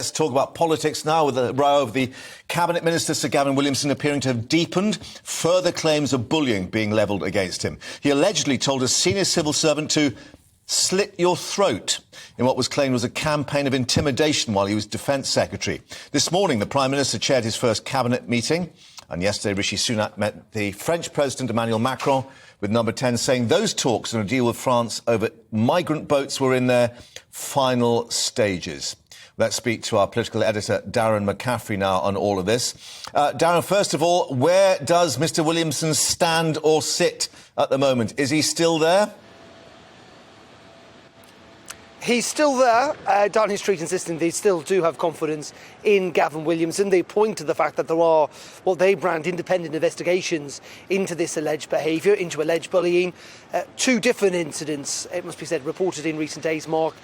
Let's talk about politics now, with the row of the Cabinet Minister, Sir Gavin Williamson, appearing to have deepened. Further claims of bullying being levelled against him. He allegedly told a senior civil servant to slit your throat in what was claimed was a campaign of intimidation while he was Defence Secretary. This morning, the Prime Minister chaired his first Cabinet meeting, and yesterday Rishi Sunak met the French President Emmanuel Macron, with Number 10 saying those talks on a deal with France over migrant boats were in their final stages. Let's speak to our political editor, Darren McCaffrey, now on all of this. Darren, first of all, where does Mr Williamson stand or sit at the moment? Is he still there? He's still there. Downing Street insisting they still do have confidence in Gavin Williamson. They point to the fact that there are what they brand independent investigations into this alleged behaviour, into alleged bullying. Two different incidents, it must be said, reported in recent days, Mark.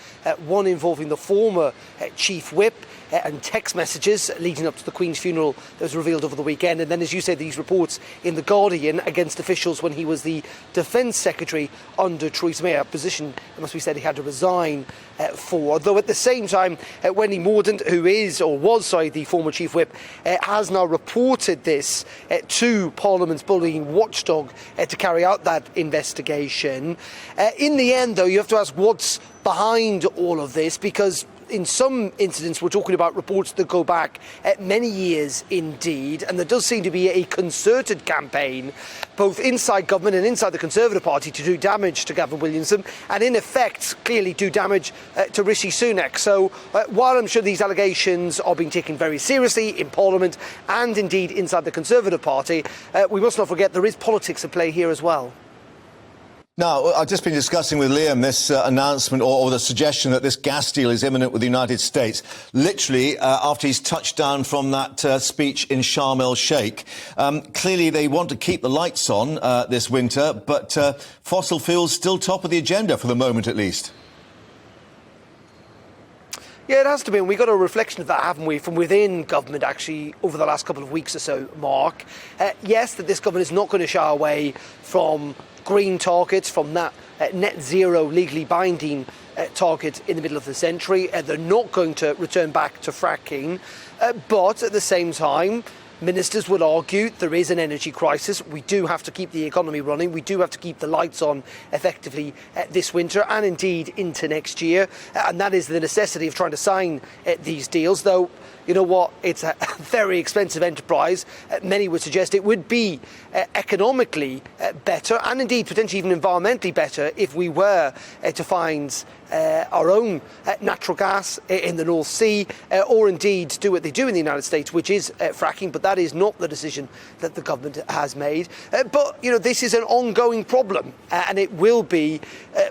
One involving the former Chief Whip and text messages leading up to the Queen's funeral that was revealed over the weekend. And then, as you said, these reports in The Guardian against officials when he was the Defence Secretary under Theresa May, a position, it must be said, he had to resign for. Though at the same time, Wendy Mordaunt, who is, or was, the former Chief Whip, has now reported this to Parliament's bullying watchdog to carry out that investigation. In the end, though, you have to ask what's behind all of this, because in some incidents, we're talking about reports that go back many years indeed, and there does seem to be a concerted campaign, both inside government and inside the Conservative Party, to do damage to Gavin Williamson, and in effect, clearly do damage to Rishi Sunak. So while I'm sure these allegations are being taken very seriously in Parliament and indeed inside the Conservative Party, we must not forget there is politics at play here as well. Now, I've just been discussing with Liam this announcement or the suggestion that this gas deal is imminent with the United States, literally after he's touched down from that speech in Sharm el-Sheikh. Clearly, they want to keep the lights on this winter, but fossil fuels still top of the agenda for the moment, at least. Yeah, it has to be, and we got a reflection of that, haven't we, from within government, actually, over the last couple of weeks or so, Mark. Yes, that this government is not going to shy away from green targets, from that net zero legally binding target in the middle of the century. They're not going to return back to fracking, but at the same time, ministers will argue there is an energy crisis. We do have to keep the economy running. We do have to keep the lights on effectively this winter and indeed into next year. And that is the necessity of trying to sign these deals, though, you know what, it's a very expensive enterprise. Many would suggest it would be economically better and indeed potentially even environmentally better if we were to find our own natural gas in the North Sea, or indeed do what they do in the United States, which is fracking. But that is not the decision that the government has made. But, you know, this is an ongoing problem, and it will be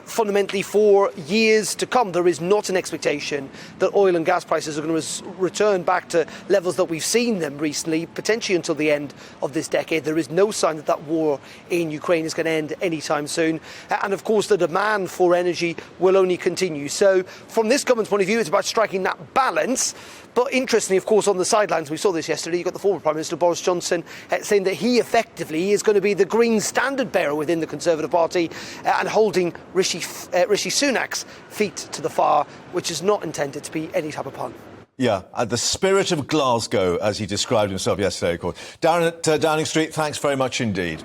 fundamentally for years to come. There is not an expectation that oil and gas prices are going to return back to levels that we've seen them recently, potentially until the end of this decade. There is no sign that that war in Ukraine is going to end anytime soon. And of course, the demand for energy will only continue. So from this government's point of view, it's about striking that balance. But interestingly, of course, on the sidelines, we saw this yesterday, you've got the former Prime Minister Boris Johnson saying that he effectively is going to be the green standard bearer within the Conservative Party and holding Rishi Sunak's feet to the fire, which is not intended to be any type of pun. Yeah, the spirit of Glasgow, as he described himself yesterday, of course. Darren at Downing Street, thanks very much indeed.